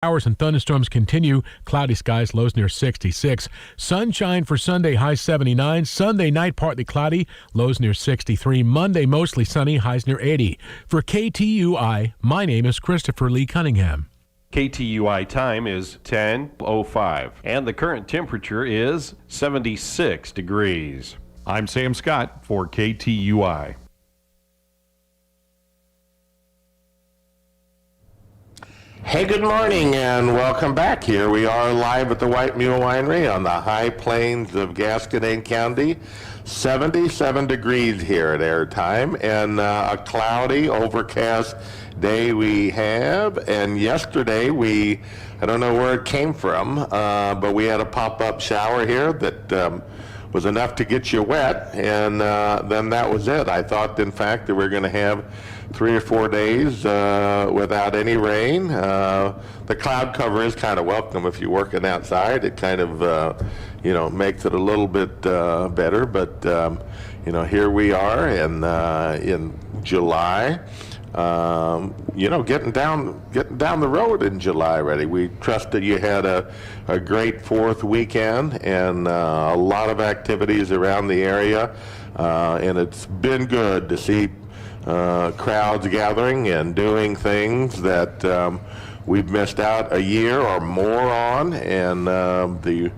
Showers and thunderstorms continue. Cloudy skies, lows near 66. Sunshine for Sunday, high 79. Sunday night, partly cloudy, lows near 63. Monday, mostly sunny, highs near 80. For KTUI, my name is Christopher Lee Cunningham. KTUI time is 10:05, and the current temperature is 76 degrees. I'm Sam Scott for KTUI. Hey, good morning and welcome back. Here we are live at the White Mule Winery on the high plains of Gasconade County. 77 degrees here at airtime and a cloudy, overcast day we have. And yesterday I don't know where it came from, but we had a pop-up shower here that was enough to get you wet, and then that was it. I thought, in fact, that we're going to have 3 or 4 days without any rain. The cloud cover is kind of welcome if you're working outside. It kind of, makes it a little bit better. But, here we are in July. Getting down the road in July already. We trust that you had a great 4th weekend and a lot of activities around the area, and it's been good to see crowds gathering and doing things that we've missed out a year or more on, and the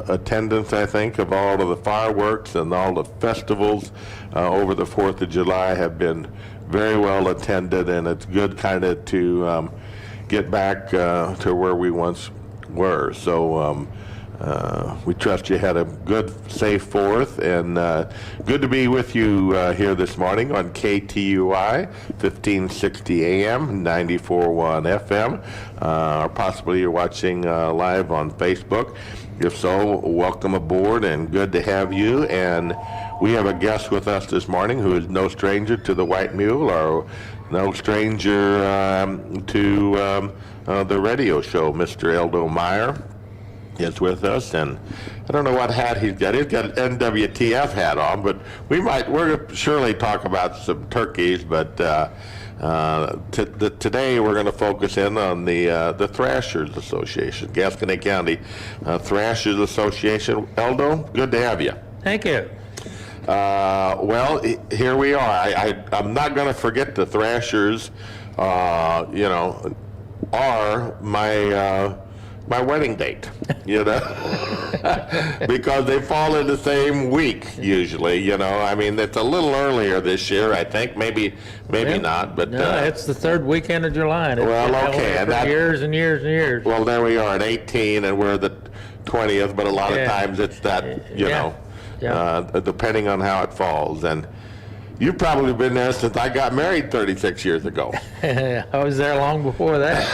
attendance, I think, of all of the fireworks and all the festivals over the 4th of July have been very well attended, and it's good kind of to get back to where we once were. So we trust you had a good, safe 4th, and good to be with you here this morning on KTUI, 1560 AM, 94.1 FM, or possibly you're watching live on Facebook. If so, welcome aboard and good to have you. And we have a guest with us this morning who is no stranger to the White Mule, or no stranger to the radio show. Mr. Eldo Meyer is with us, and I don't know what hat he's got. He's got an NWTF hat on, but we're going to surely talk about some turkeys, but today we're going to focus in on the Thrashers Association, Gasconade County Thrashers Association. Eldo, good to have you. Thank you. Well, here we are. I'm not going to forget the Thrashers, are my wedding date, because they fall in the same week usually. I mean, it's a little earlier this year, I think. Maybe not, but no, it's the 3rd weekend of July. Well, okay, and that years and years and years. Well, there we are at 18, and we're the 20th, but a lot of times it's that, depending on how it falls. And you've probably been there since I got married 36 years ago. I was there long before that.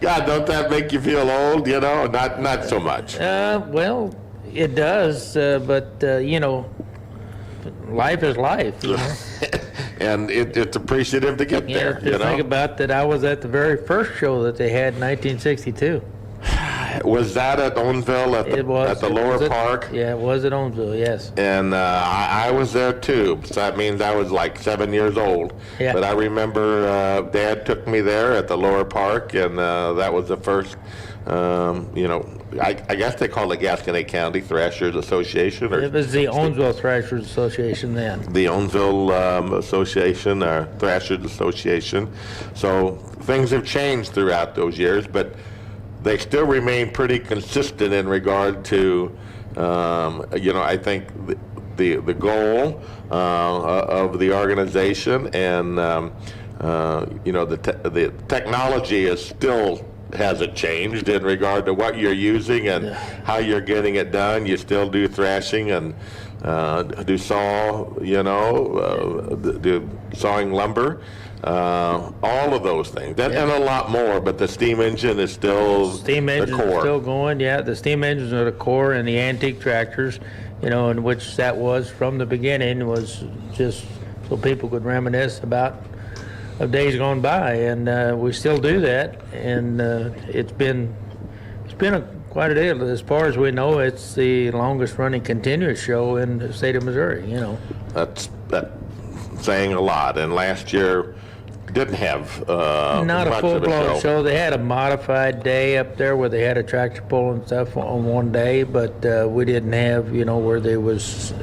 God, don't that make you feel old? Not so much. Well, it does, but life is life. And it's appreciative to get there. Think about that. I was at the very first show that they had in 1962. Was that at Owensville at the lower park? Yeah, it was at Owensville, yes. And I was there too, so that means I was like 7 years old. Yeah. But I remember Dad took me there at the lower park, and that was the first, I guess they called it Gasconade County Thrashers Association. It was the Owensville Thrashers Association then. The Owensville Association, or Thrashers Association. So things have changed throughout those years, but they still remain pretty consistent in regard to, I think the goal of the organization, and the technology still hasn't changed in regard to what you're using and how you're getting it done. You still do thrashing and do do sawing lumber. All of those things, and a lot more, but the steam engine is still steam engines the core. Are still going. Yeah, the steam engines are the core, and the antique tractors, in which that was from the beginning, was just so people could reminisce about of days gone by, and we still do that, and it's been quite a deal. As far as we know, it's the longest running continuous show in the state of Missouri. That's saying a lot. And last year didn't have Not a much of full-blown show. They had a modified day up there where they had a tractor pull and stuff on one day, but we didn't have, where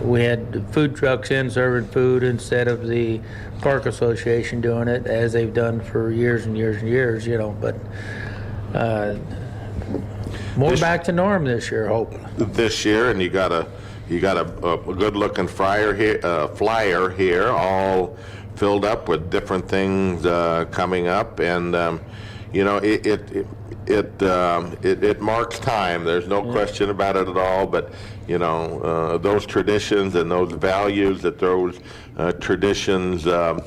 we had food trucks in serving food instead of the Park Association doing it, as they've done for years and years and years, but more back to norm this year, hopefully. This year, and you got a good-looking flyer here, all filled up with different things coming up, and it marks time. There's no question about it at all. But those traditions and those values that those traditions that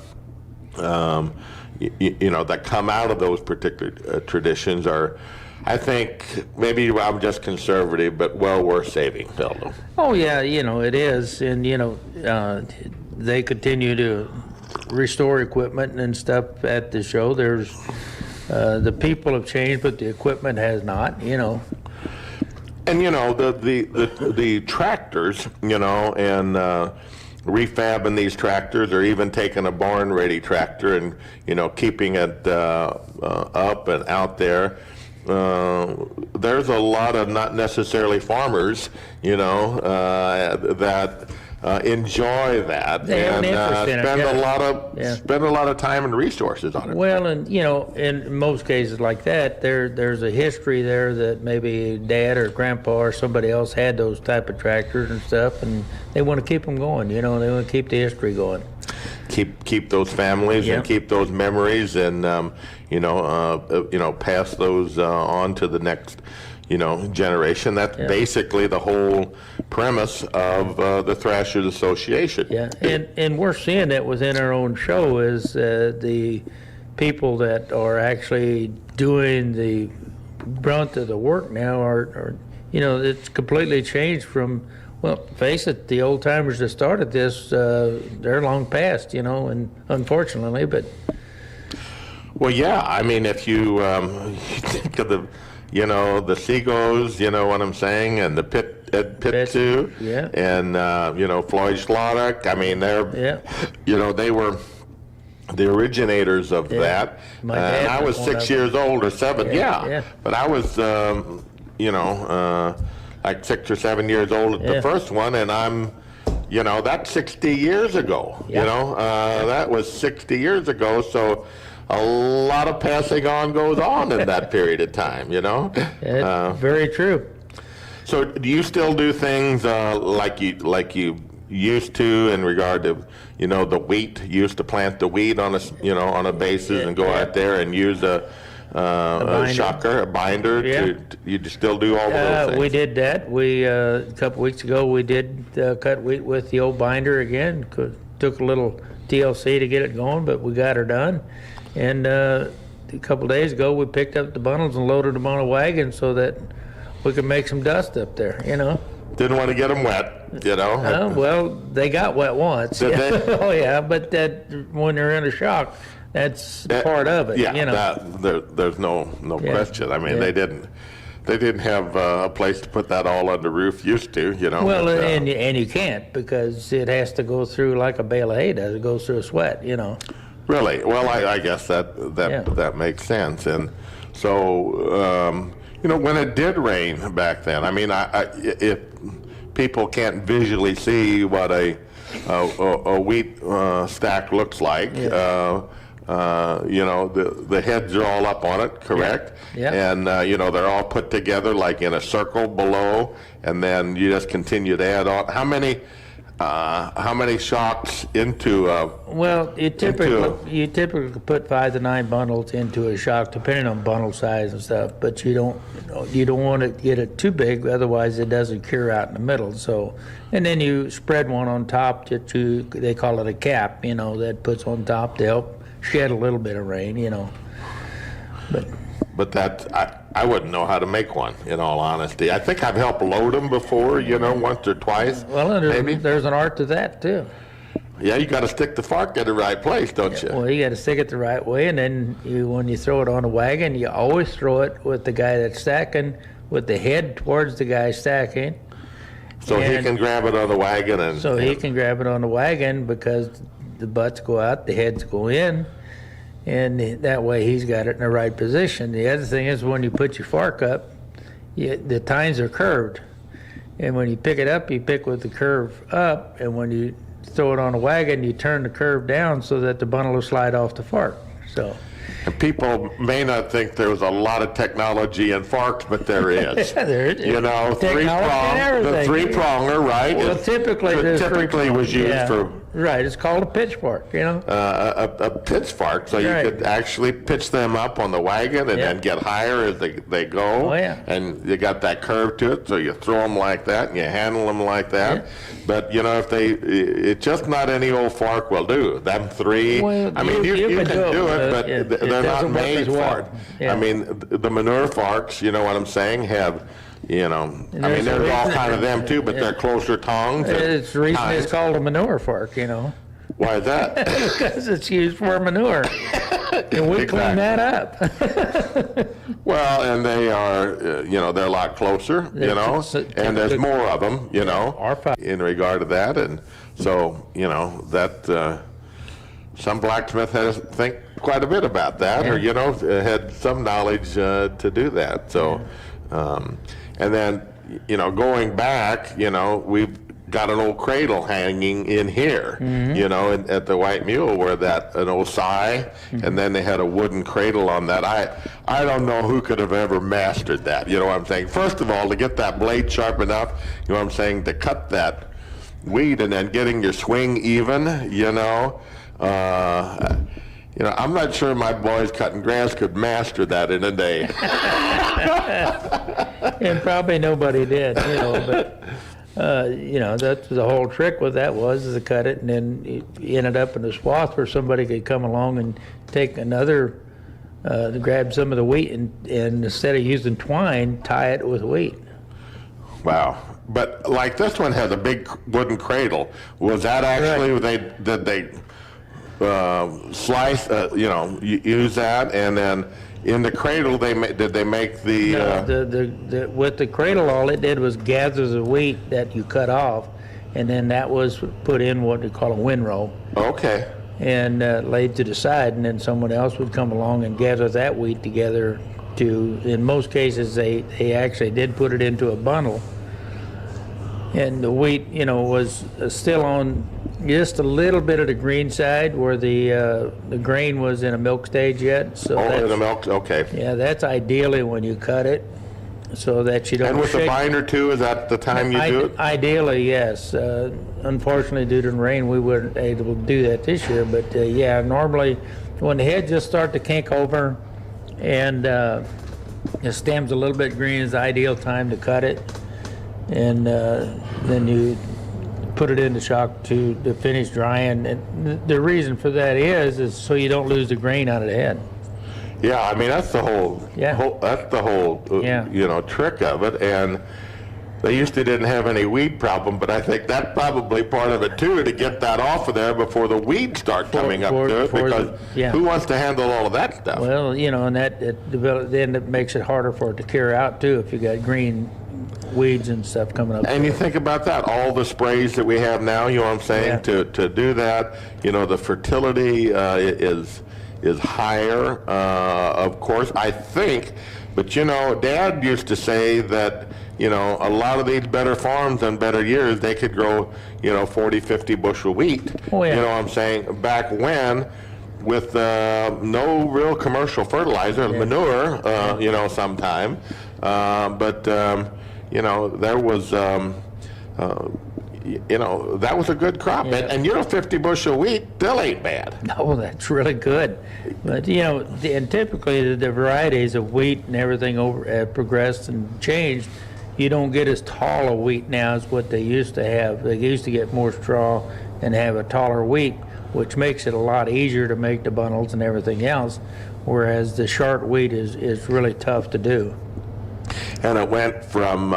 come out of those particular traditions are, I think, maybe I'm just conservative, but well worth saving, Phil. Oh yeah, it is, and they continue to restore equipment and stuff at the show. There's the people have changed, but the equipment has not. And the tractors, and refabbing these tractors, or even taking a barn-ready tractor and keeping it up and out there. There's a lot of not necessarily farmers, that enjoy that They have an and interest in it, spend a lot of time and resources on it. Well, and in most cases like that, there's a history there that maybe dad or grandpa or somebody else had those type of tractors and stuff, and they want to keep them going. They want to keep the history going. Keep those families and keep those memories, and pass those on to the next generation. That's basically the whole premise of the Thrashers Association. Yeah, and we're seeing that within our own show is the people that are actually doing the brunt of the work now are it's completely changed from, well, face it, the old timers that started this, they're long past, and unfortunately, but. Well, yeah, I mean, if you think of the Seagos, what I'm saying, and the Pit too, and Floyd Slottick. I mean, they were the originators of that. And I was 6 years old or 7, but I was like 6 or 7 years old at the first one, and I'm that's 60 years ago. That was 60 years ago, so a lot of passing on goes on in that period of time, Very true. So do you still do things like you used to in regard to, the wheat? You used to plant the wheat on a basis and go out there and use a binder. You still do all of those things? We did that. We a couple weeks ago we did cut wheat with the old binder again. Took a little TLC to get it going, but we got her done. And a couple days ago, we picked up the bundles and loaded them on a wagon so that we could make some dust up there, Didn't want to get them wet, Well, they got wet once. Did they? Oh, yeah, but when they're in a shock, that's part of it, there's no question. I mean, they didn't have a place to put that all under roof. Used to, Well, and you can't, because it has to go through like a bale of hay does. It goes through a sweat, Really? Well, I guess that makes sense. And so, when it did rain back then, I mean, if people can't visually see what a wheat stack looks like, the heads are all up on it, correct? Yeah. And they're all put together like in a circle below, and then you just continue to add on. How many shocks into Well, you typically put 5 to 9 bundles into a shock, depending on bundle size and stuff. But you don't want to get it too big, otherwise it doesn't cure out in the middle. So, and then you spread one on top they call it a cap, that puts on top to help shed a little bit of rain, But I wouldn't know how to make one, in all honesty. I think I've helped load them before, once or twice. Well, maybe. There's an art to that, too. Yeah, you got to stick the fork in the right place, don't you? Well, you got to stick it the right way, and then when you throw it on a wagon, you always throw it with the guy that's stacking, with the head towards the guy stacking. So he can grab it on the wagon. He can grab it on the wagon, because the butts go out, the heads go in, and that way he's got it in the right position. The other thing is when you put your fork up, the tines are curved, and when you pick it up, you pick with the curve up, and when you throw it on a wagon, you turn the curve down so that the bundle will slide off the fork. So. And people may not think there's a lot of technology in forks, but there is. There is. You know, the three-pronger, right? Well, typically was used for. Right, it's called a pitchfork, you know. A pitchfork, so Right. you could actually pitch them up on the wagon and then get higher as they go. Oh, yeah. And you got that curve to it, so you throw them like that and you handle them like that. Yeah. But you know, it's just not any old fork will do. Them three. Well, I mean, you can do it, but it they're not doesn't work made as for well. it. Yeah. I mean, the manure forks, you know what I'm saying, have. You know, I mean, there's all kind of them too, but they're closer tongs. It's the reason tines. it's called a manure fork, you know. Why is that? Because it's used for manure. And we clean that up. Well, and they are, you know, they're a lot closer, you know, and there's more of them, you know, in regard to that. And so, you know, that some blacksmith has think quite a bit about that, or, you know, had some knowledge to do that. So, and then, you know, going back, you know, we've got an old cradle hanging in here, you know, at the White Mule, where an old scythe, and then they had a wooden cradle on that. I don't know who could have ever mastered that, you know what I'm saying? First of all, to get that blade sharp enough, you know what I'm saying, to cut that weed and then getting your swing even, you know. You know, I'm not sure my boys cutting grass could master that in a day. And probably nobody did, you know, but. You know, that's the whole trick with that was to cut it, and then you ended up in a swath where somebody could come along and take another, grab some of the wheat and instead of using twine, tie it with wheat. Wow. But like this one has a big wooden cradle. Was that actually, did they slice, you know, use that, and then in the cradle, did they make the... No, with the cradle, all it did was gathers of wheat that you cut off, and then that was put in what they call a windrow. Okay. And laid to the side, and then someone else would come along and gather that wheat together to, in most cases, they actually did put it into a bundle. And the wheat, you know, was still on just a little bit of the green side where the grain was in a milk stage yet. So in the milk, okay. Yeah, that's ideally when you cut it, so that you don't. And with the binder too, is that the time you do it? Ideally, yes. Unfortunately, due to the rain, we weren't able to do that this year. But yeah, normally when the heads just start to kink over and the stem's a little bit green is the ideal time to cut it. And then you put it in the shock to finish drying. And the reason for that is so you don't lose the grain out of the head. Yeah, I mean that's the whole. Yeah. You know, trick of it. And they used to didn't have any weed problem, but I think that's probably part of it too, to get that off of there before the weeds start coming up to it. Because who wants to handle all of that stuff? Well, you know, and then it makes it harder for it to carry out too if you got green weeds and stuff coming up. And you think about that, all the sprays that we have now, you know what I'm saying, to do that, you know, the fertility is higher, of course, I think. But, you know, Dad used to say that, you know, a lot of these better farms and better years, they could grow, you know, 40, 50 bushel wheat. Oh, yeah. You know what I'm saying? Back when, with no real commercial fertilizer, manure, you know, sometime. You know, there was, you know, that was a good crop. Yeah. And you know, 50 bushel wheat still ain't bad. No, that's really good. But, you know, and typically the varieties of wheat and everything have progressed and changed. You don't get as tall a wheat now as what they used to have. They used to get more straw and have a taller wheat, which makes it a lot easier to make the bundles and everything else, whereas the short wheat is really tough to do. And it went from,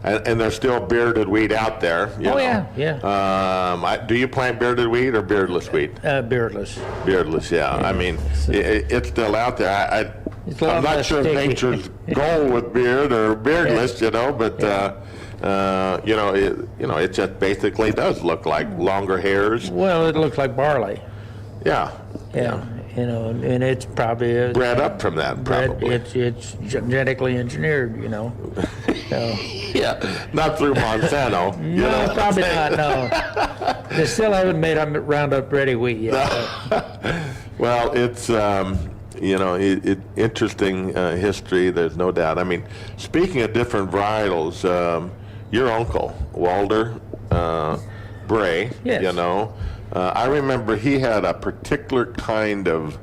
and there's still bearded wheat out there. You know. Yeah. Do you plant bearded wheat or beardless wheat? Beardless. Beardless, yeah. I mean, it's still out there. I'm not sure if nature's goal with beard or beardless, you know, but it just basically does look like longer hairs. Well, it looks like barley. Yeah. Yeah. you know, and it's probably bred up from that, probably. It's genetically engineered, you know. So, Yeah, not through Monsanto. you no, know. probably not. No, they still haven't made a Roundup Ready wheat yet. Well, it's interesting history. There's no doubt. I mean, speaking of different varietals, your uncle Walter Bray, Yes. you know, I remember he had a particular kind of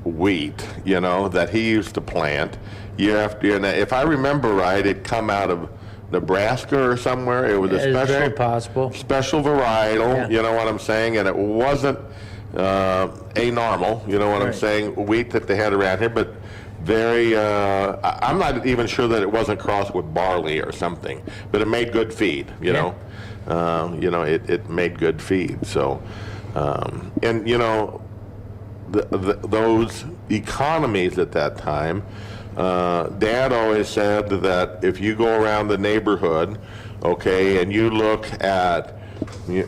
wheat, you know, that he used to plant year after year. And if I remember right, it come out of Nebraska or somewhere. It was a It's special, very possible. special varietal. Yeah. You know what I'm saying? And it wasn't a normal, you know what I'm Right. saying, wheat that they had around here, but very, I'm not even sure that it wasn't crossed with barley or something, but it made good feed, you Yeah. know. It made good feed. So, and you know, those economies at that time, Dad always said that if you go around the neighborhood, okay, and you look at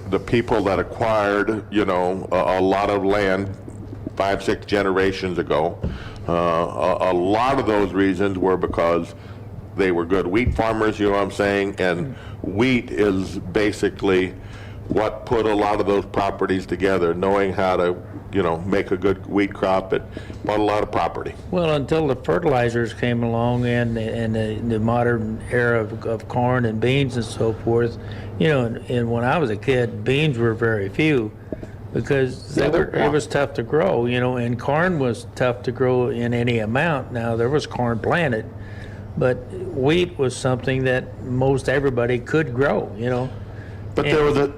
the people that acquired, you know, a lot of land 5-6 generations ago, a lot of those reasons were because they were good wheat farmers, you know what I'm saying? And wheat is basically what put a lot of those properties together, knowing how to, you know, make a good wheat crop. It bought a lot of property. Well, until the fertilizers came along and the modern era of corn and beans and so forth, you know, and when I was a kid, beans were very few because it was tough to grow, you know, and corn was tough to grow in any amount. Now, there was corn planted, but wheat was something that most everybody could grow, you know. But there was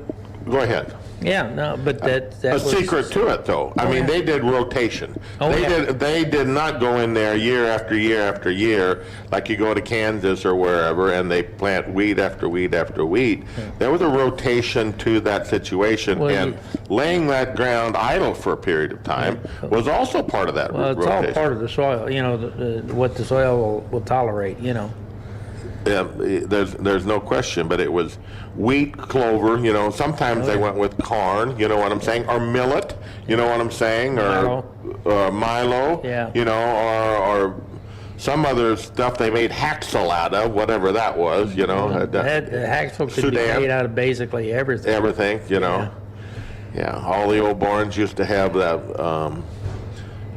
go ahead. Yeah, no, but that A was secret to it, though. I mean, yeah. they did rotation. Oh, they yeah. They did not go in there year after year after year, like you go to Kansas or wherever, and they plant wheat after wheat after wheat. There was a rotation to that situation, Well, and laying that ground idle for a period of time was also part of that well, it's rotation. all part of the soil, you know, what the soil will tolerate, you know. Yeah, there's no question, but it was wheat, clover, you know, sometimes they went with corn, you know what I'm saying, or millet, you know what I'm saying, or Milo, Yeah. you know, or some other stuff they made haxel out of, whatever that was, you know. Haxel could be Sudan. made out of basically everything. Everything, you know. Yeah, all the old barns used to have that,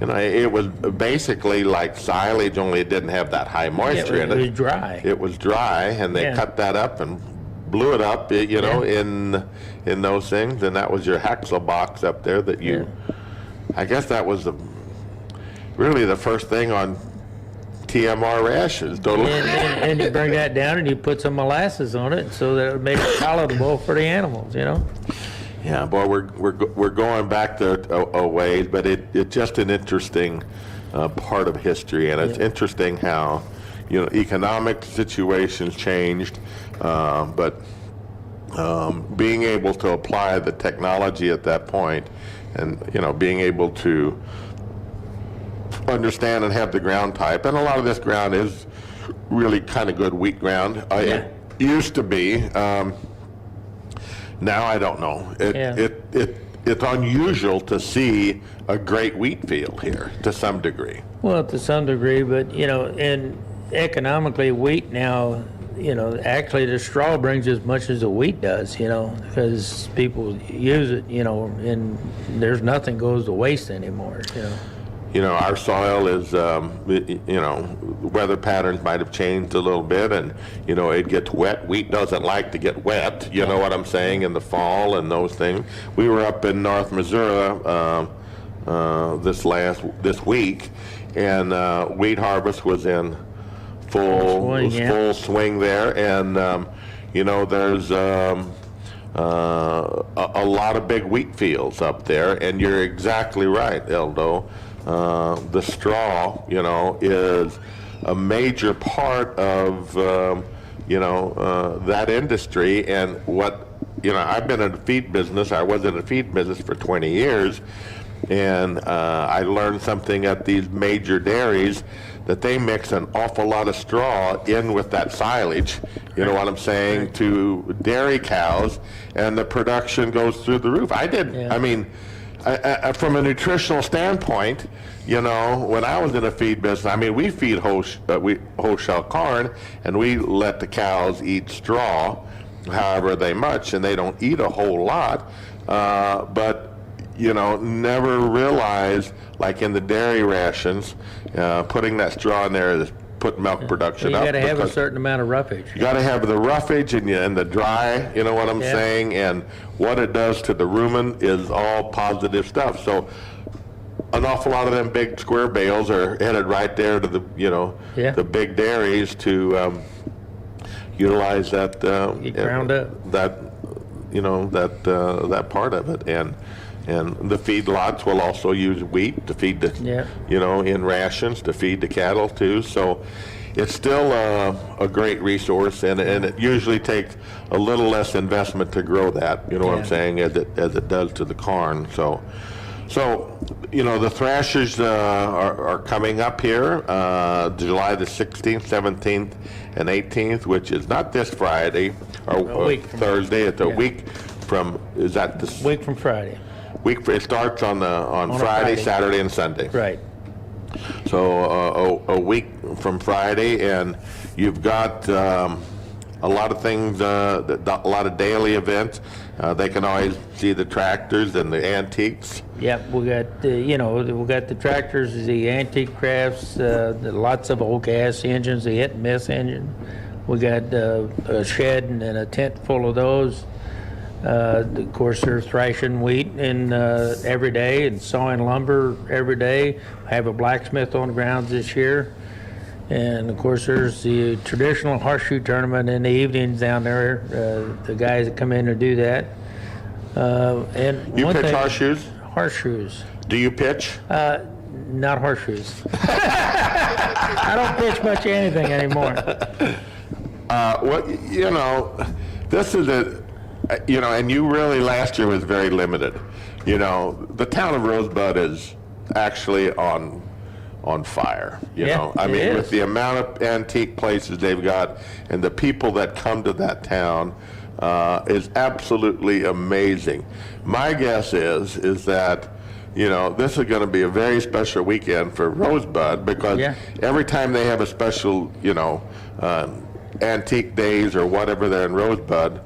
you know, it was basically like silage, only it didn't have that high moisture in It it. was dry. It was dry, and they Yeah. cut that up and blew it up, you know, in those things, and that was your haxel box up there that you. I guess that was really the first thing on TMR rations. And you bring that down and you put some molasses on it so that it made it palatable for the animals, you know. Yeah, boy, we're going back there a ways, but it's just an interesting part of history, and it's interesting how, you know, economic situations changed, but being able to apply the technology at that point, and you know, being able to understand and have the ground type, and a lot of this ground is really kind of good wheat ground. It used to be. Now I don't know. It's unusual to see a great wheat field here to some degree. Well, to some degree, but you know, and economically, wheat now, you know, actually the straw brings as much as the wheat does, you know, because people use it, you know, and there's nothing goes to waste anymore, you know. You know, our soil is, you know, weather patterns might have changed a little bit, and, you know, it gets wet. Wheat doesn't like to get wet, you know what I'm saying, in the fall and those things. We were up in North Missouri this week, and wheat harvest was in full swing there, and, you know, there's a lot of big wheat fields up there, and you're exactly right, Eldo. The straw, you know, is a major part of, you know, that industry. And what, you know, I've been in the feed business. I was in the feed business for 20 years. And I learned something at these major dairies that they mix an awful lot of straw in with that silage, you know what I'm saying, to dairy cows, and the production goes through the roof. I mean, from a nutritional standpoint, you know, when I was in the feed business, I mean, we feed whole shell corn, and we let the cows eat straw, however they much, and they don't eat a whole lot. But you know, never realized, like in the dairy rations, putting that straw in there is put milk production up. You got to have a certain amount of roughage. You got to have the roughage and the dry, you know what I'm saying? And what it does to the rumen is all positive stuff. So an awful lot of them big square bales are headed right there to the, you know, the big dairies to utilize that. Get ground up. That, you know, that part of it. And the feedlots will also use wheat to feed the, you know, in rations to feed the cattle too. So it's still a great resource, and it usually takes a little less investment to grow that. You know what I'm saying, as it does to the corn. So you know, the thrashers are coming up here, July the 16th, 17th, and 18th, which is not this Friday or Thursday. It's a week from. Is that this week from Friday? It starts on Friday, Saturday, and Sunday. Right. So a week from Friday, and you've got a lot of things, a lot of daily events. They can always see the tractors and the antiques. Yep, we got we got the tractors, the antique crafts, lots of old gas engines, the hit and miss engine. We got a shed and a tent full of those. Of course, they're thrashing wheat and every day, and sawing lumber every day. We have a blacksmith on the grounds this year, and of course, there's the traditional horseshoe tournament in the evenings down there. The guys that come in to do that. And you pitch horseshoes? Horseshoes. Do you pitch? Not horseshoes. I don't pitch much of anything anymore. Well, you know, this is you know, and you really last year was very limited. You know, the town of Rosebud is actually on fire. You know, I mean, with the amount of antique places they've got and the people that come to that town is absolutely amazing. My guess is that, you know, this is going to be a very special weekend for Rosebud, because every time they have a special, you know, antique days or whatever there in Rosebud,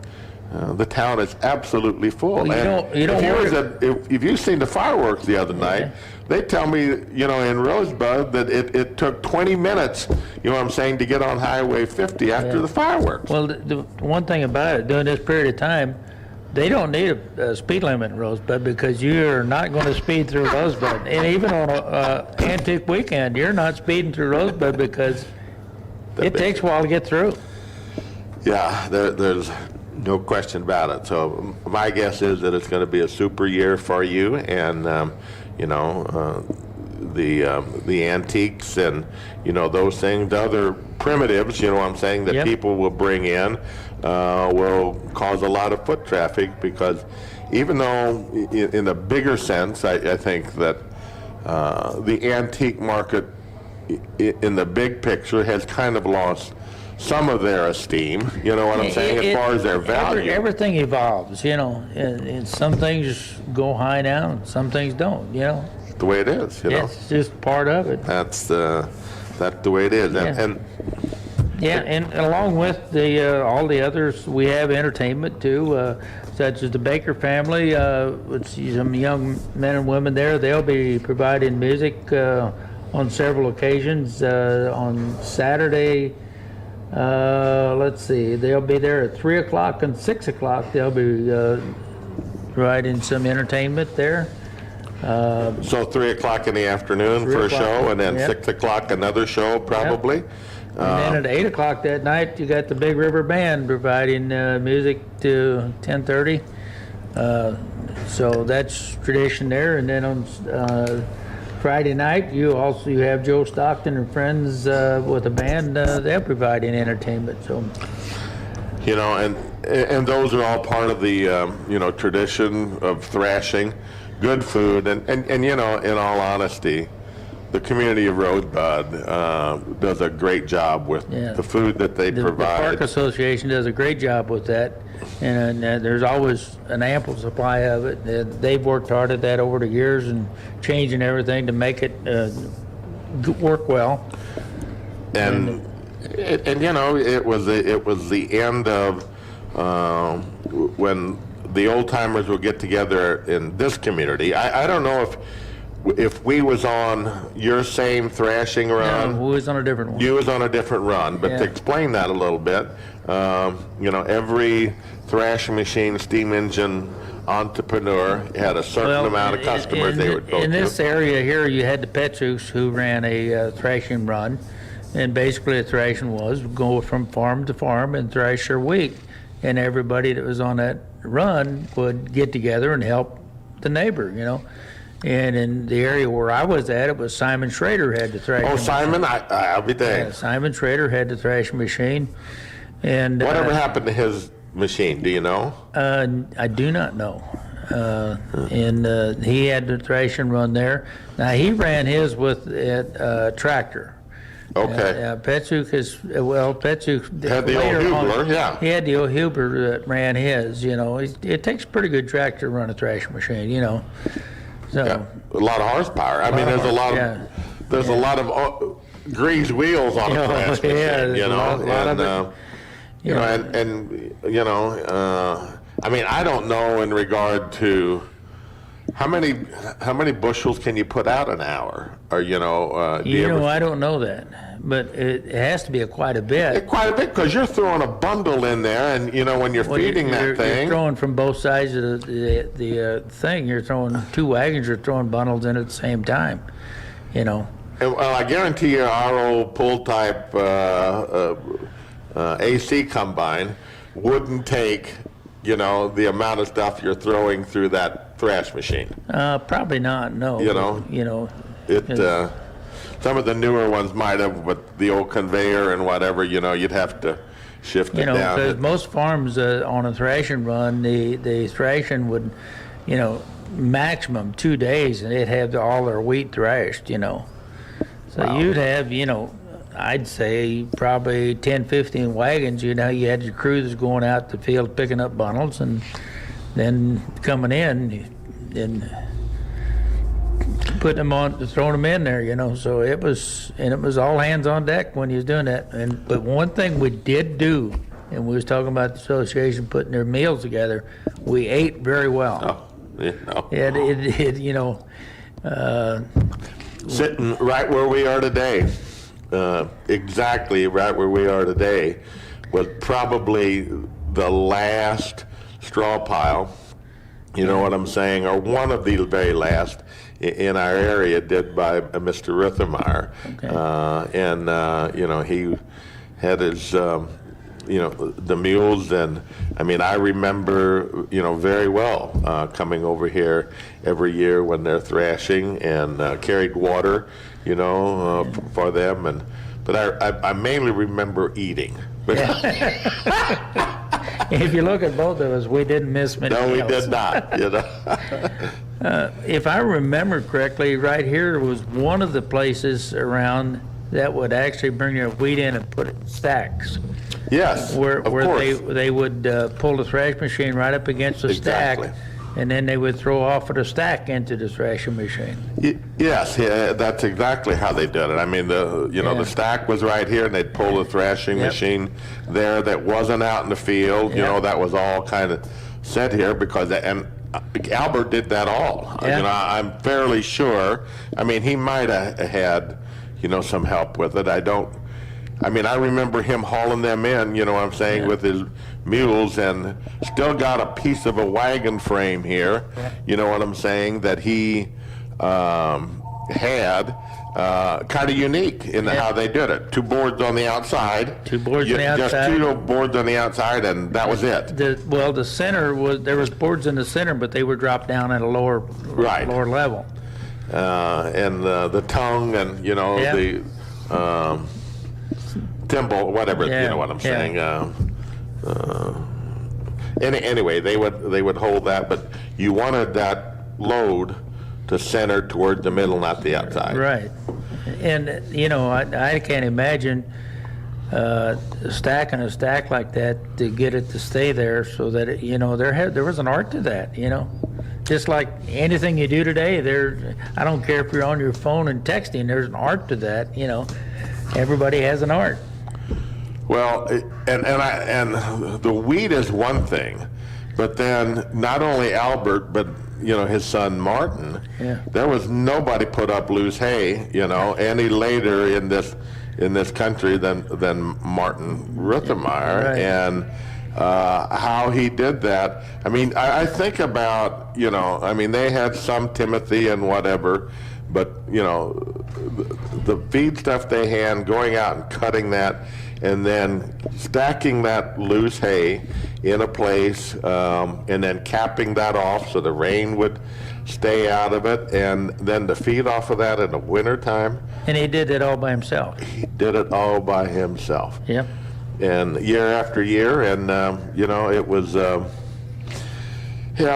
the town is absolutely full. Well, if you've seen the fireworks the other night, they tell me, you know, in Rosebud that it took 20 minutes, you know what I'm saying, to get on Highway 50 after the fireworks. Well, the one thing about it, during this period of time, they don't need a speed limit in Rosebud, because you're not going to speed through Rosebud. And even on an antique weekend, you're not speeding through Rosebud, because it takes a while to get through. Yeah, there's no question about it. So my guess is that it's going to be a super year for you, and you know, the antiques and, you know, those things, the other primitives, you know what I'm saying, that people will bring in will cause a lot of foot traffic, because even though in a bigger sense, I think that the antique market in the big picture has kind of lost some of their esteem, you know what I'm saying, as far as their value. Everything evolves, you know, and some things go high now, and some things don't, you know. The way it is, you know. It's just part of it. That's the way it is. And along with all the others, we have entertainment too, such as the Baker family, which some young men and women there. They'll be providing music on several occasions. On Saturday, let's see, they'll be there at 3 o'clock and 6 o'clock. They'll be providing some entertainment there. So 3 o'clock in the afternoon for a show, and then 6 o'clock another show probably. And then at 8 o'clock that night, you got the Big River Band providing music to 10:30. So that's tradition there. And then on Friday night, you have Joe Stockton and friends with a band. They're providing entertainment. So, you know, and those are all part of the you know, tradition of thrashing, good food, and you know, in all honesty, the community of Rosebud does a great job with the food that they The provide. Park Association does a great job with that, and there's always an ample supply of it. They've worked hard at that over the years and changing everything to make it work well. And you know, it was the end of when the old timers would get together in this community. I don't know if we was on your same thrashing run. No, we was on a different one. You was on a different run, but to explain that a little bit, you know, every thrashing machine, steam engine entrepreneur had a certain amount of customers they would go to. In this area here, you had the Petsuks who ran a thrashing run, and basically a thrashing was go from farm to farm and thrash their week, and everybody that was on that run would get together and help the neighbor, you know. And in the area where I was at, it was Simon Schrader had the thrashing Oh, machine. Simon, I'll be dang. Yeah, Simon Schrader had the thrashing machine. And Whatever happened to his machine, do you know? I do not know. And he had the thrashing run there. Now, he ran his with a tractor. Okay. Petsuk Had the old Hubler, yeah. He had the old Huber that ran his, you know. It takes a pretty good tractor to run a thrashing machine, you know. So, Yeah, a lot of horsepower. I mean, there's a lot of a lot of greased wheels on a thrash machine, there's you a know, lot of and it. you know, and you know, I mean, I don't know in regard to how many bushels can you put out an hour, or you know, do you ever? I don't know that, but it has to be quite a bit. Quite a bit, because you're throwing a bundle in there, and you know when you're feeding that thing. You're throwing from both sides of the thing. You're throwing two wagons. You're throwing bundles in at the same time. You know. Well, I guarantee you, our old pull type AC combine wouldn't take, you know, the amount of stuff you're throwing through that thrash machine. Probably not. No. You know. You know. It. Some of the newer ones might have, but the old conveyor and whatever, you know, you'd have to shift it You know, down. because most farms on a thrashing run, the thrashing would, you know, maximum 2 days, and they'd have all their wheat thrashed, you know. So you'd have, you know, I'd say probably 10, 15 wagons. You know, you had your crews going out to the field picking up bundles and then coming in and putting them on, throwing them in there, you know. So it was all hands on deck when you was doing that. But one thing we did do, and we was talking about the association putting their meals together, we ate very well. Oh, you know. It you know, Sitting right where we are today, exactly right where we are today, was probably the last straw pile, you know what I'm saying, or one of the very last in our area, did by Mr. Ruthermeyer. Okay. And you know, he had his, you know, the mules, and I mean, I remember, you know, very well coming over here every year when they're thrashing, and carried water, you know, for them, but I mainly remember eating. if you look at both of us, we didn't miss many No, we meals. did not, you know. If I remember correctly, right here was one of the places around that would actually bring their wheat in and put it in stacks. Yes, Where of course. they would pull the thrash machine right up against the Exactly. stack, and then they would throw off of the stack into the thrashing machine. Yes, yeah, that's exactly how they did it. I mean, the stack was right here, and they'd pull the thrashing machine there that wasn't out in the field. You know, that was all kind of set here and Albert did that all. Yeah. You know, I'm fairly sure. I mean, he might have had, you know, some help with it. I mean, I remember him hauling them in, you know what I'm saying, with his mules, and still got a piece of a wagon frame here, you know what I'm saying, that he had, kind of unique in how they did it. 2 boards on the outside. 2 boards on the outside. Just 2 boards on the outside, and that was it. The center there was boards in the center, but they were dropped down at a lower level. And the tongue, and, you know, the thimble, whatever, you know what I'm saying. Anyway, they would hold that, but you wanted that load to center toward the middle, not the outside. Right. And you know, I can't imagine stacking a stack like that to get it to stay there, so that it, you know, there was an art to that, you know. Just like anything you do today, I don't care if you're on your phone and texting, there's an art to that, you know. Everybody has an art. Well, and the weed is one thing, but then not only Albert, but you know, his son Martin. Yeah. There was nobody put up loose hay, you know, any later in this country than Martin Ruthermeyer. Right. And how he did that. I mean, I think about, you know, I mean, they had some Timothy and whatever, but, you know, the feed stuff they had, going out and cutting that, and then stacking that loose hay in a place, and then capping that off so the rain would stay out of it, and then to feed off of that in the wintertime. And he did it all by himself. He did it all by himself. Yep. And year after year, and you know, it was yeah,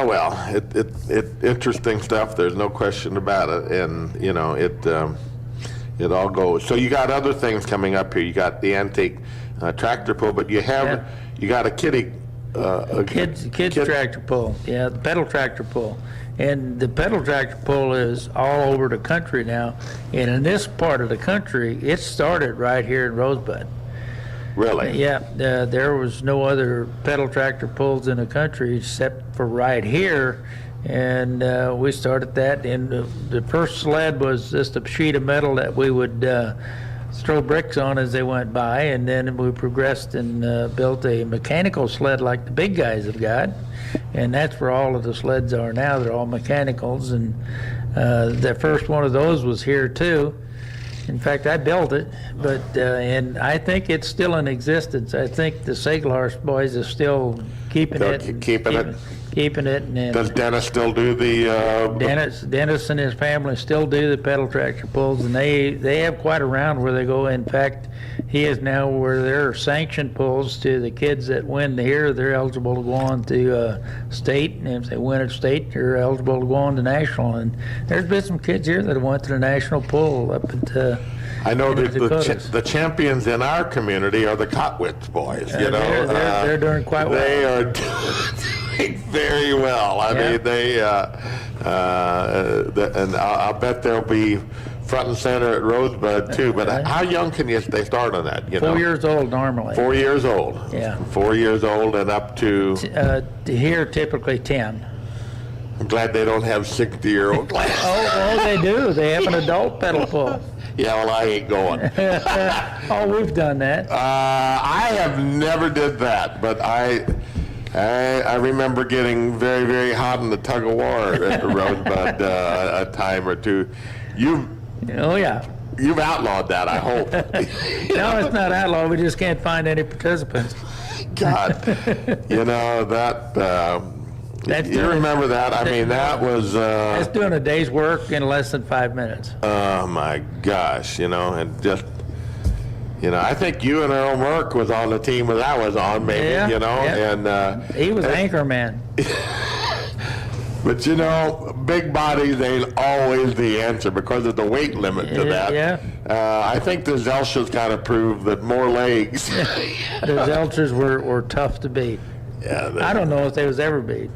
well, it interesting stuff. There's no question about it, and you know, it all goes. So you got other things coming up here. You got the antique tractor pull, but you got a kiddie. Kids tractor pull. Yeah, the pedal tractor pull. And the pedal tractor pull is all over the country now. And in this part of the country, it started right here in Rosebud. Really? Yeah, there was no other pedal tractor pulls in the country except for right here. And we started that. And the first sled was just a sheet of metal that we would throw bricks on as they went by. And then we progressed and built a mechanical sled like the big guys have got. And that's where all of the sleds are now. They're all mechanicals. And the first one of those was here too. In fact, I built it, but and I think it's still in existence. I think the Segelhorst boys are still keeping They're it. keeping it. And Does Dennis still do the? Dennis and his family still do the pedal tractor pulls, and they have quite a round where they go. In fact, he is now where there are sanctioned pulls to the kids that win here. They're eligible to go on to state, and if they win at state, they're eligible to go on to national. And there's been some kids here that went to the national pull up at. I know that the champions in our community are the Kotwitz boys. You know, they're doing quite well. They are doing very well. I mean, they and I'll bet they'll be front and center at Rosebud too. But how young can they start on that? You 4 years old normally. 4 years old. Yeah. 4 years old and up to. Here typically 10. I'm glad they don't have 60-year-old classes. Oh, they do. They have an adult pedal pull. Yeah, well, I ain't going. Oh, we've done that. I have never did that, but I remember getting very, very hot in the tug of war at the Rosebud a time or two. Oh yeah. You've outlawed that, I hope. No, it's not outlawed. We just can't find any participants. God, you know that. You remember that? I mean, that was. That's doing a day's work in less than 5 minutes. Oh my gosh, you know, and just. You know, I think you and Earl Merck was on the team that I was on, maybe, you know, and he was anchor man. But you know, big bodies ain't always the answer because of the weight limit to that. Yeah. I think the Zelchers kind of proved that more legs. The Zelchers were tough to beat. Yeah. I don't know if they was ever beat.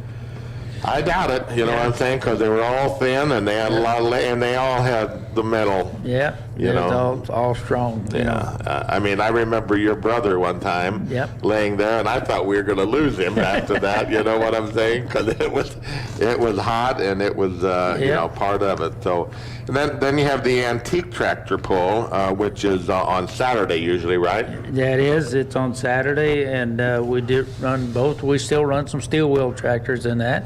I doubt it, you know what I'm saying, because they were all thin and they had a lot of and they all had the metal. Yeah, you know, all strong. Yeah, I mean, I remember your brother one time laying there, and I thought we were going to lose him after that. You know what I'm saying? Because it was hot and it was you know, part of it. So, and then you have the antique tractor pull, which is on Saturday usually, right? That is. It's on Saturday, and we did run both. We still run some steel wheel tractors in that.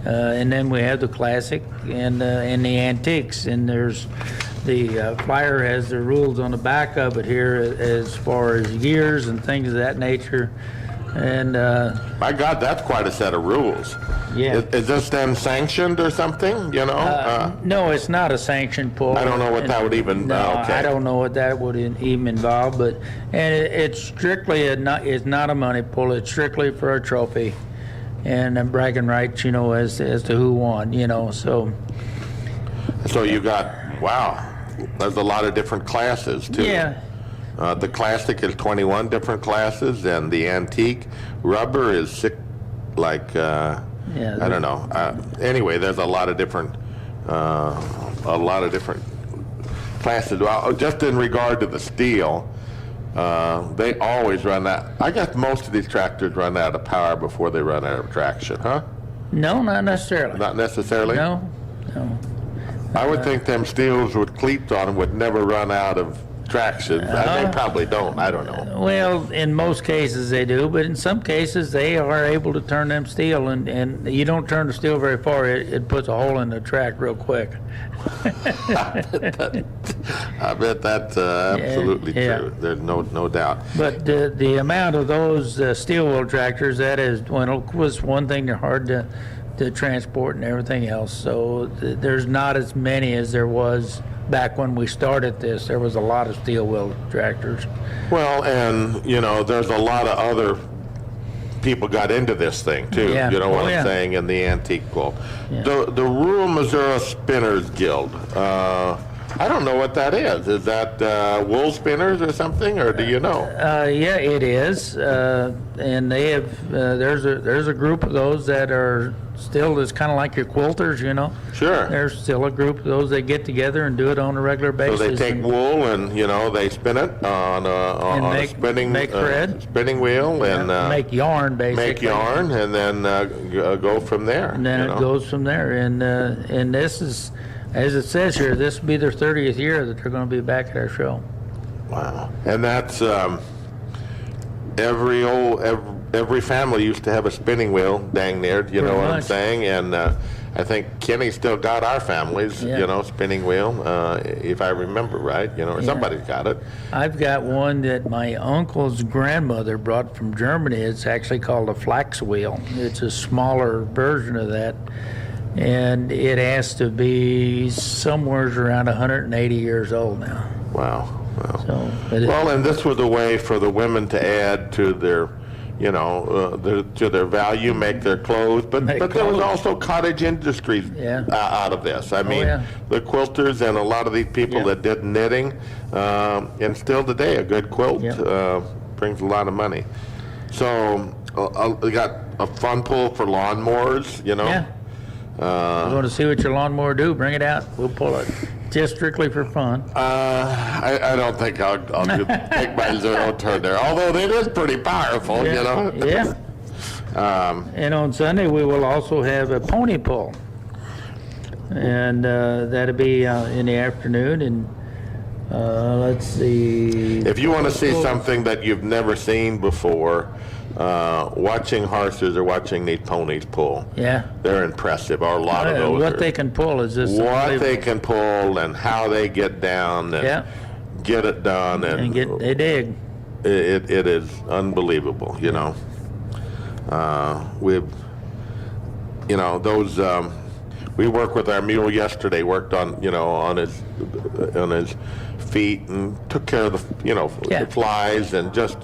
And then we have the classic and the antiques, and there's the flyer has the rules on the back of it here as far as years and things of that nature. And my God, that's quite a set of rules. Yeah. Is this then sanctioned or something? You know? No, it's not a sanctioned pull. I don't know what that would even. No, okay. I don't know what that would even involve, but it's strictly it's not a money pull. It's strictly for a trophy. And bragging rights, you know, as to who won, you know, so. So you got, wow, there's a lot of different classes too. Yeah. The classic is 21 different classes, and the antique rubber is six, like I don't know. Anyway, there's a lot of different classes. Well, just in regard to the steel, they always run out. I guess most of these tractors run out of power before they run out of traction, huh? No, not necessarily. Not necessarily? No. I would think them steels with cleats on them would never run out of traction. They probably don't. I don't know. Well, in most cases they do, but in some cases they are able to turn them steel, and you don't turn the steel very far, it puts a hole in the track real quick. I bet that's absolutely true. There's no doubt. But the amount of those steel wheel tractors, that is, was one thing, they're hard to transport and everything else. So there's not as many as there was back when we started this. There was a lot of steel wheel tractors. Well, and there's a lot of other people got into this thing too. Yeah. You know what I'm saying, in the antique world. Yeah. The Rural Missouri Spinners Guild. I don't know what that is. Is that wool spinners or something, or do you know? Yeah, it is, and they have. There's a group of those that are still is kind of like your quilters, Sure. There's still a group of those that get together and do it on a regular basis. So they take wool and they spin it on a spinning spinning wheel and make yarn, basically. Make yarn and then go from there. And then it goes from there, and this is. As it says here, this will be their 30th year that they're going to be back at our show. Wow. And that's every family used to have a spinning wheel, dang near, you know what I'm saying? And I think Kenny still got our family's, spinning wheel, if I remember right, or somebody's got it. I've got one that my uncle's grandmother brought from Germany. It's actually called a flax wheel. It's a smaller version of that. And it has to be somewhere around 180 years old now. Wow. So, and this was a way for the women to add to their, to their value, make their clothes. But there was also cottage industries out of this. I mean, the quilters and a lot of these people that did knitting, and still today, a good quilt brings a lot of money. So we got a fun pull for lawnmowers, Yeah. You want to see what your lawnmower do? Bring it out. We'll pull it. Just strictly for fun. I don't think I'll take my zero turn there. Although it is pretty powerful, Yeah. And on Sunday we will also have a pony pull, and that'll be in the afternoon. And let's see. If you want to see something that you've never seen before, watching horses or watching these ponies pull. Yeah. They're impressive. Or a lot of those. What they can pull is just what they can pull and how they get down and get it done they dig. It is unbelievable, We've those we worked with our mule yesterday, worked on on his feet and took care of the flies and just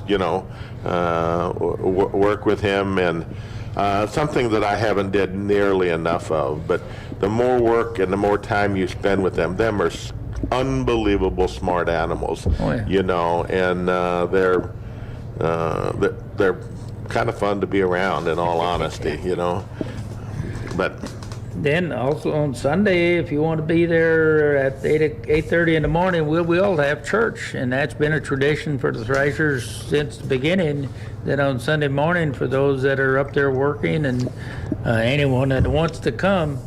work with him, and something that I haven't did nearly enough of. But the more work and the more time you spend with them are unbelievable smart animals. And they're kind of fun to be around, in all honesty, But then also on Sunday, if you want to be there at 8:30 in the morning, we'll have church, and that's been a tradition for the Thrashers since the beginning. That on Sunday morning, for those that are up there working and anyone that wants to come,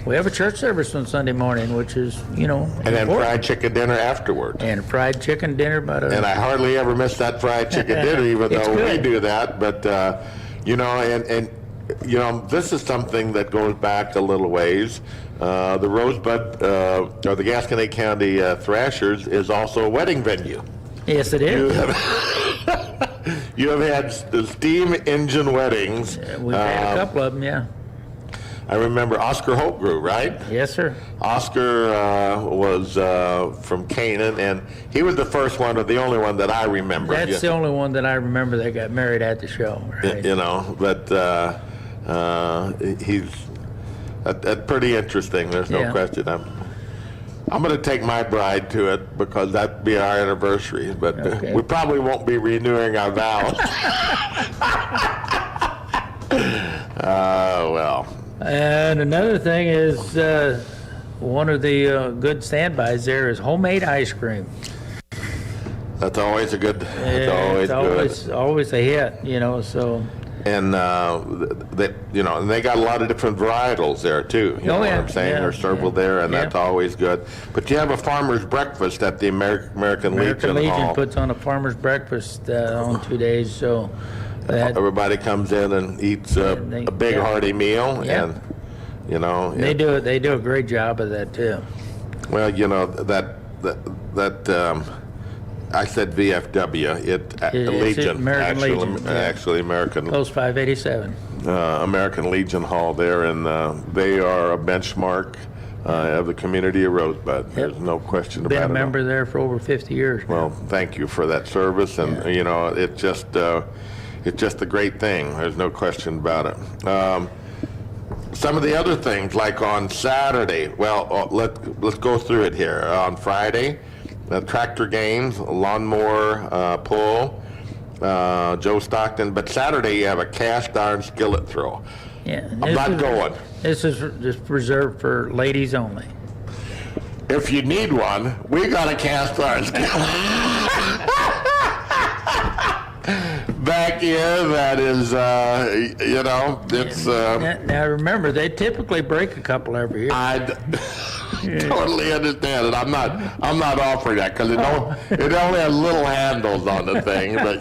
we have a church service on Sunday morning, which is and then fried chicken dinner afterward. And fried chicken dinner, and I hardly ever miss that fried chicken dinner, even though we do that. But this is something that goes back a little ways. The Rosebud, or the Gasconade County Thrashers, is also a wedding venue. Yes, it is. You have had steam engine weddings. We've had a couple of them, yeah. I remember Oscar Holtgrew, right? Yes, sir. Oscar was from Canaan, and he was the first one, or the only one that I remember. That's the only one that I remember that got married at the show. Right? But he's that's pretty interesting. There's no question. I'm going to take my bride to it because that'd be our anniversary, but Okay. we probably won't be renewing our vows. Well. And another thing is, one of the good standbys there is homemade ice cream. That's always a good. It's always a hit, so. And they, and they got a lot of different varietals there too. You know what I'm saying? Yeah, They're served there, and that's always good. But you have a farmer's breakfast at the American Legion Hall. Puts on a farmer's breakfast on 2 days, so that Everybody comes in and eats a big hearty meal, and they do a great job of that too. Well, I said VFW. Legion, American Legion, actually American. Post 587. American Legion Hall there, and they are a benchmark of the community of Rosebud. There's no question about it. Been a member there for over 50 years. Well, thank you for that service, and it's just a great thing. There's no question about it. Some of the other things, like on Saturday, let's go through it here. On Friday, tractor games, lawnmower pull, Joe Stockton. But Saturday you have a cast iron skillet throw. Yeah, I'm not going. This is just reserved for ladies only. If you need one, we got a cast iron skillet. Back here, that is, it's. Now remember, they typically break a couple every year. I totally understand it. I'm not offering that because it only has little handles on the thing, but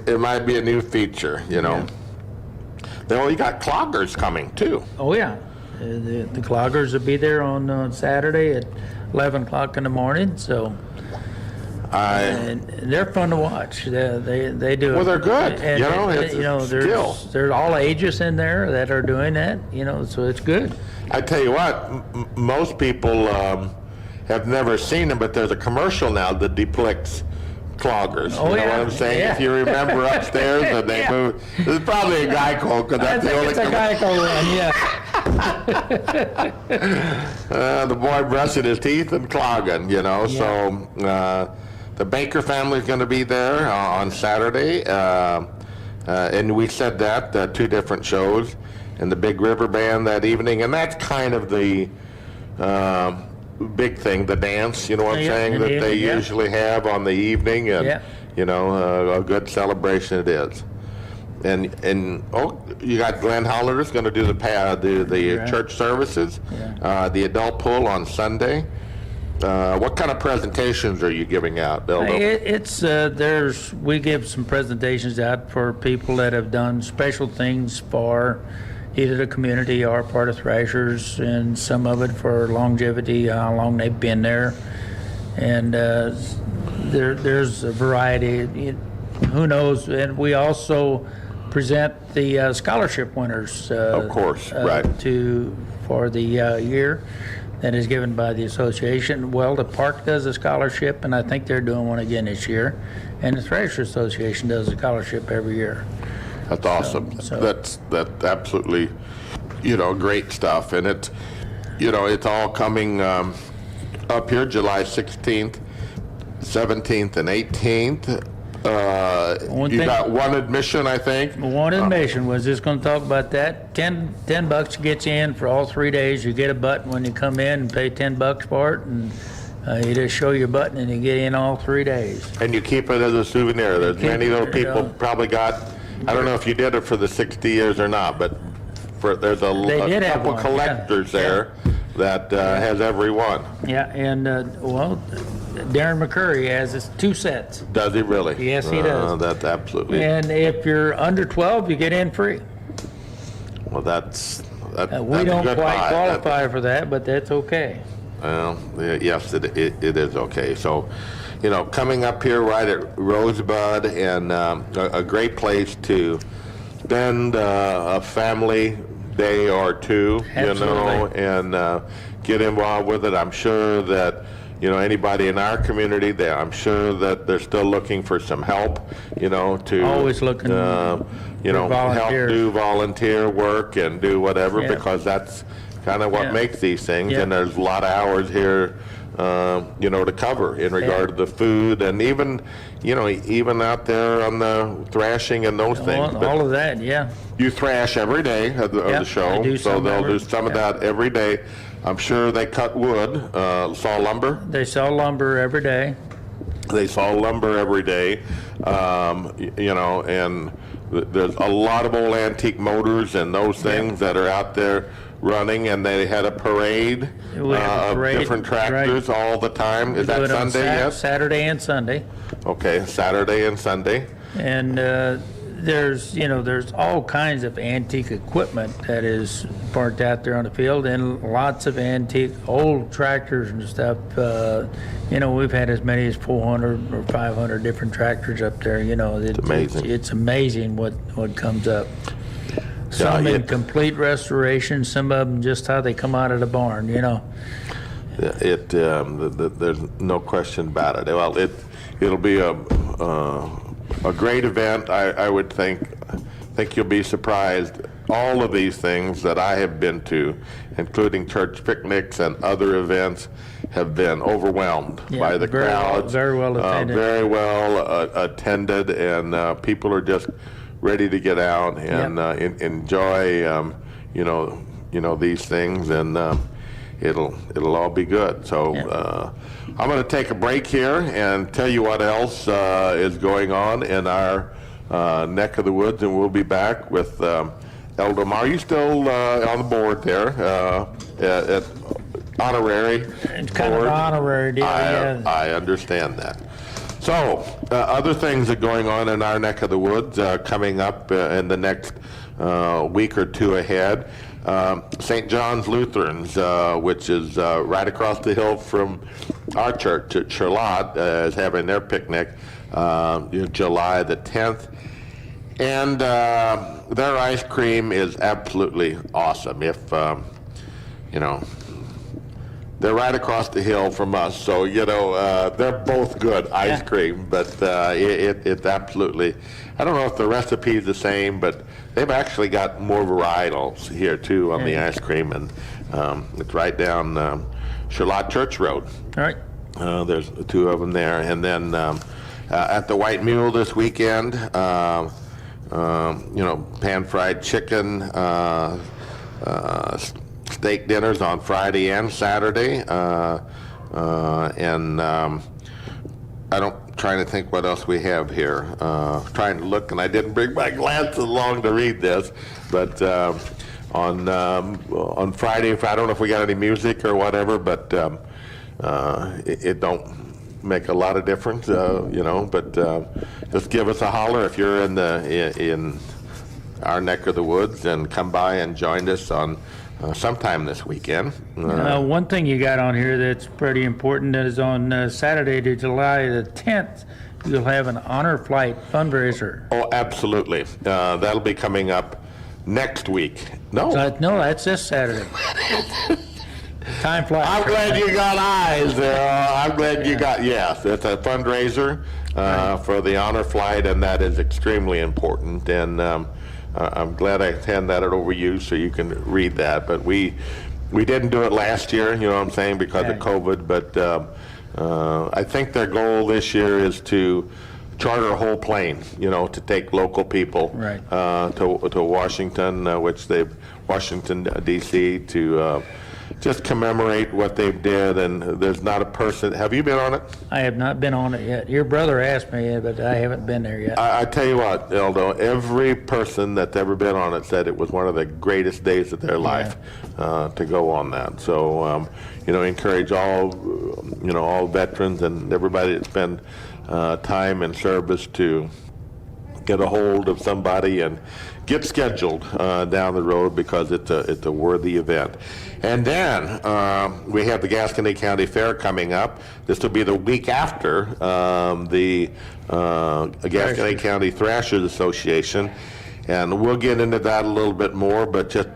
it might be a new feature. They only got cloggers coming too. Oh yeah, the cloggers will be there on Saturday at 11 o'clock in the morning. So. And they're fun to watch. They do. Well, they're good. And, there's all ages in there that are doing that. So it's good. I tell you what, most people have never seen them, but there's a commercial now that depicts cloggers. Oh, you know what I'm saying? Yeah. If you remember upstairs, and they move. It's probably a Geico because that's the only. It's a Geico one, yeah. The boy brushing his teeth and clogging, So the Baker family is going to be there on Saturday, and we said that 2 different shows, and the Big River Band that evening, and that's kind of the big thing, the dance. You know what I'm saying, that they usually have on the evening, and a good celebration it is. And you got Glenn Holler's going to do the church services, the adult pool on Sunday. What kind of presentations are you giving out, Bill? We give some presentations out for people that have done special things for either the community or part of Thrashers, and some of it for longevity, how long they've been there, and there's a variety. Who knows? And we also present the scholarship winners. Of course, right. For the year. That is given by the association. Well, the park does a scholarship, and I think they're doing one again this year. And the Thrasher Association does a scholarship every year. That's awesome. That's absolutely, great stuff. And it's all coming up here July 16th, 17th, and 18th. You got one admission, I think. One admission. Was just going to talk about that. $10 gets you in for all 3 days. You get a button when you come in and pay $10 for it, and you just show your button and you get in all 3 days. And you keep it as a souvenir. There's many little people probably got. I don't know if you did it for the 60 years or not, but there's a couple collectors there that has every one. Yeah, and Darren McCurry has his 2 sets. Does he really? Yes, he does. That's absolutely. And if you're under 12, you get in free. Well, that's we don't quite qualify for that, but that's okay. Well, yes, it is okay. So, coming up here right at Rosebud, and a great place to spend a family day or 2, Absolutely. And get involved with it. I'm sure that anybody in our community there, I'm sure that they're still looking for some help, to always looking help do volunteer work and do whatever, because that's kind of what Yeah. makes these things. Yeah. And there's a lot of hours here, to cover in regard to the food and even, even out there on the thrashing and those things. But All of that, yeah. you thrash every day of the Yep, show, I do so some they'll do every- some of that every day. I'm sure they cut wood, saw lumber. They saw lumber every day. They saw lumber every day, and there's a lot of old antique motors and those things that are out there running, and they had a parade, We have a parade, of different tractors all the time. Is Do that it on Sunday yet? Saturday and Sunday. Okay, Saturday and Sunday. And there's all kinds of antique equipment that is parked out there on the field, and lots of antique old tractors and stuff. We've had as many as 400 or 500 different tractors up there. It's amazing. It's amazing what comes up. Some in complete restoration, some of them just how they come out of the barn. There's no question about it. Well, it'll be a great event. I would think you'll be surprised. All of these things that I have been to, including church picnics and other events, have been overwhelmed by the crowds. Very well attended. Very well attended, and people are just ready to get out and enjoy, these things, and it'll all be good. So I'm going to take a break here and tell you what else is going on in our neck of the woods, and we'll be back with Elder. Are you still on the board there at honorary? It's kind of an honorary deal. I understand that. So, other things are going on in our neck of the woods coming up in the next week or two ahead. St. John's Lutherans, which is right across the hill from our church at Charlotte, is having their picnic July the 10th. And their ice cream is absolutely awesome. They're right across the hill from us, so they're both good ice cream. But it's absolutely, I don't know if the recipe is the same, but they've actually got more varietals here too on the ice cream, and it's right down Charlotte Church Road. All right. There's two of them there, and then at the White Mule this weekend, pan-fried chicken. Steak dinners on Friday and Saturday, and trying to think what else we have here. Trying to look, and I didn't bring my glasses along to read this, but on Friday, I don't know if we got any music or whatever, but it don't make a lot of difference, But just give us a holler if you're in our neck of the woods, and come by and join us on. Sometime this weekend. One thing you got on here that's pretty important is on Saturday, July the 10th, you'll have an honor flight fundraiser. Oh, absolutely. That'll be coming up next week. No, that's this Saturday. Time flies. I'm glad you got eyes there. I'm glad you got, yes, it's a fundraiser for the honor flight, and that is extremely important. And I'm glad I handed that over you so you can read that. But we didn't do it last year, you know what I'm saying, because of COVID. But I think their goal this year is to charter a whole plane, to take local people to Washington, Washington D.C. to just commemorate what they did. And there's not a person. Have you been on it? I have not been on it yet. Your brother asked me, but I haven't been there yet. I tell you what, Eldo, every person that's ever been on it said it was one of the greatest days of their life to go on that. So, encourage all veterans and everybody that spend time in service to get a hold of somebody and get scheduled down the road, because it's a worthy event. And then we have the Gascony County Fair coming up. This will be the week after the Gascony County Thrashers Association, and we'll get into that a little bit more, but just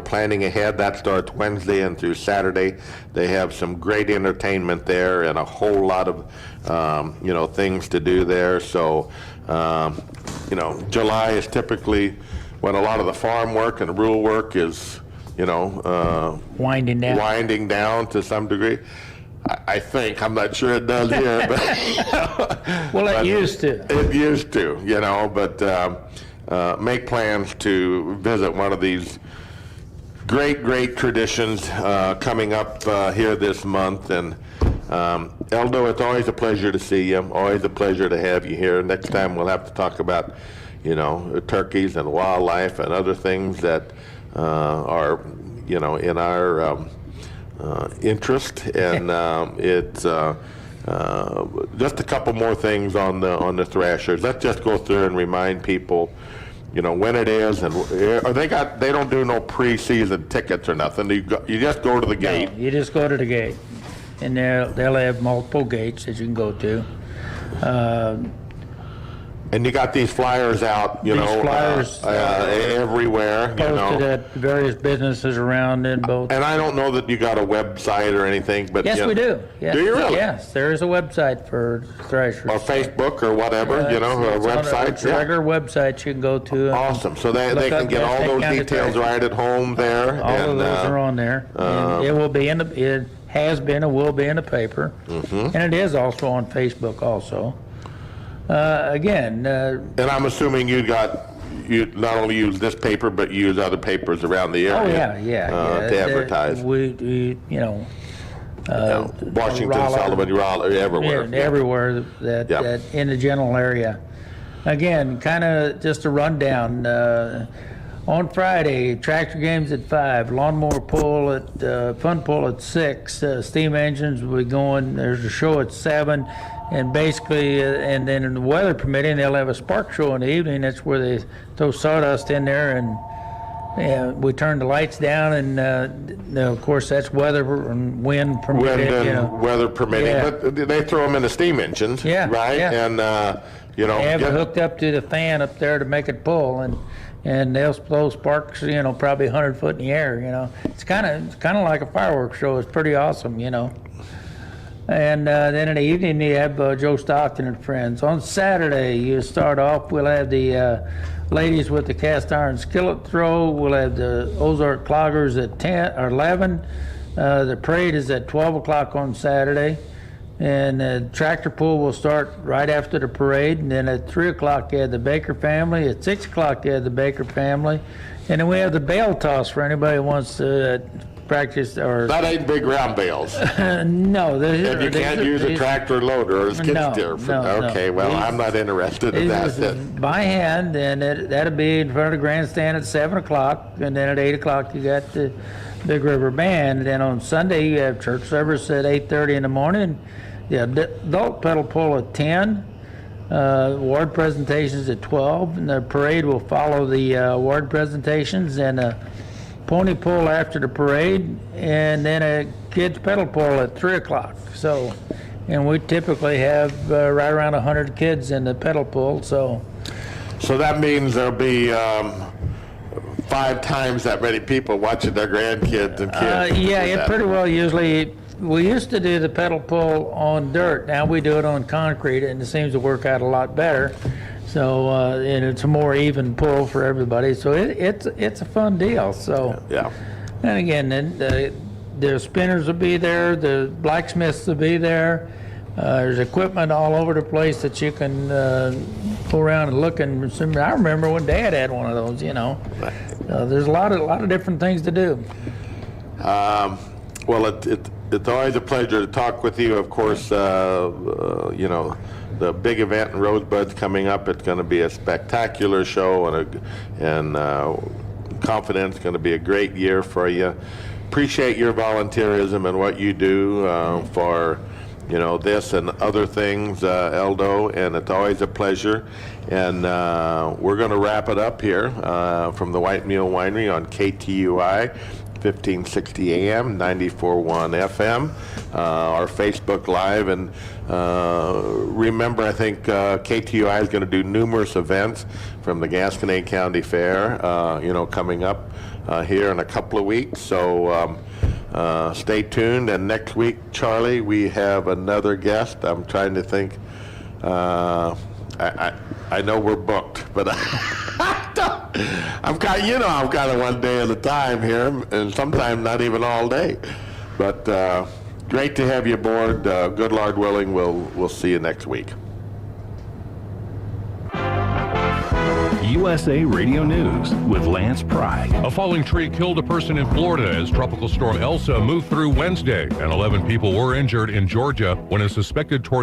planning ahead. That starts Wednesday and through Saturday. They have some great entertainment there and a whole lot of things to do there. So July is typically when a lot of the farm work and rural work is Winding down. winding down to some degree. I think, I'm not sure it does here, but Well, it used to. it used to, but make plans to visit one of these great traditions coming up here this month. And Eldo, it's always a pleasure to see you. Always a pleasure to have you here. Next time we'll have to talk about, turkeys and wildlife and other things that are, in our interest. And it's just a couple more things on the thrashers. Let's just go through and remind people, when it is, and they don't do no preseason tickets or nothing. You just go to the gate. No, you just go to the gate, and they'll have multiple gates that you can go to. And you got these flyers out, flyers, everywhere. Posted at various businesses around in both. And I don't know that you got a website or anything, but Yes, we do. Yes. Do you really? Yes, there is a website for thrashers. Or Facebook or whatever, a It's website. It's a regular website you can go to. Awesome. So they Look can up get all Estate those County details Thrashers. right at home there. All of those are on there. And it will be it has been and will be in the paper. Mm-hmm. And it is also on Facebook also. Again, And I'm assuming you not only use this paper, but you use other papers around the area. yeah. To advertise. We Washington, Raleigh. Sullivan, Raleigh, everywhere. Yeah, everywhere that in the general area. Again, kind of just a rundown. On Friday, tractor games at 5, lawnmower pull at fun pull at 6, steam engines will be going. There's a show at 7, and basically, and then in the weather permitting, they'll have a spark show in the evening. That's where they throw sawdust in there, and we turn the lights down, and of course that's weather and wind permitting. Wind and weather permitting, Yeah. but they throw them in the steam engines, Yeah, right? yeah. And They have it hooked up to the fan up there to make it pull, and they'll blow sparks, probably 100 foot in the air. It's kind of like a fireworks show. It's pretty awesome, And then in the evening you have Joe Stockton and friends. On Saturday you start off. We'll have the ladies with the cast iron skillet throw. We'll have the Ozark cloggers at 10 or 11. The parade is at 12 o'clock on Saturday. And the tractor pull will start right after the parade, and then at 3 o'clock you have the Baker family, at 6 o'clock you have the Baker family, and then we have the bale toss for anybody who wants to practice or... that ain't big round bales. No. And you can't use a tractor loader or a skid steer. Okay, well, I'm not interested in that. By hand, and that'll be in front of the grandstand at 7 o'clock, and then at 8 o'clock you got the Big River Band. And then on Sunday you have church service at 8:30 in the morning. The adult pedal pull at 10, award presentations at 12, and the parade will follow the award presentations, and a pony pull after the parade, and then a kids pedal pull at 3 o'clock. So, and we typically have right around 100 kids in the pedal pull. So that means there'll be 5 times that many people watching their grandkids and kids. It pretty well usually. We used to do the pedal pull on dirt. Now we do it on concrete, and it seems to work out a lot better. So, and it's a more even pull for everybody. So it's a fun deal. So, Yeah. And again, the spinners will be there. The blacksmiths will be there. There's equipment all over the place that you can go around and look. And I remember when Dad had one of those. There's a lot of different things to do. Well, it's always a pleasure to talk with you. Of course, the big event in Rosebud's coming up. It's going to be a spectacular show, and confident it's going to be a great year for you. Appreciate your volunteerism and what you do for this and other things, Eldo, and it's always a pleasure. And we're going to wrap it up here from the White Mule Winery on KTUI. 1560 AM, 94.1 FM, our Facebook Live, and remember, I think KTUI is going to do numerous events from the Gasconade County Fair, coming up here in a couple of weeks. So stay tuned. And next week, Charlie, we have another guest. I'm trying to think. I know we're booked, but I'm kind of one day at a time here, and sometimes not even all day. But great to have you aboard. Good Lord willing, we'll see you next week. USA Radio News with Lance Pry. A falling tree killed a person in Florida as Tropical Storm Elsa moved through Wednesday, and 11 people were injured in Georgia when a suspected tornado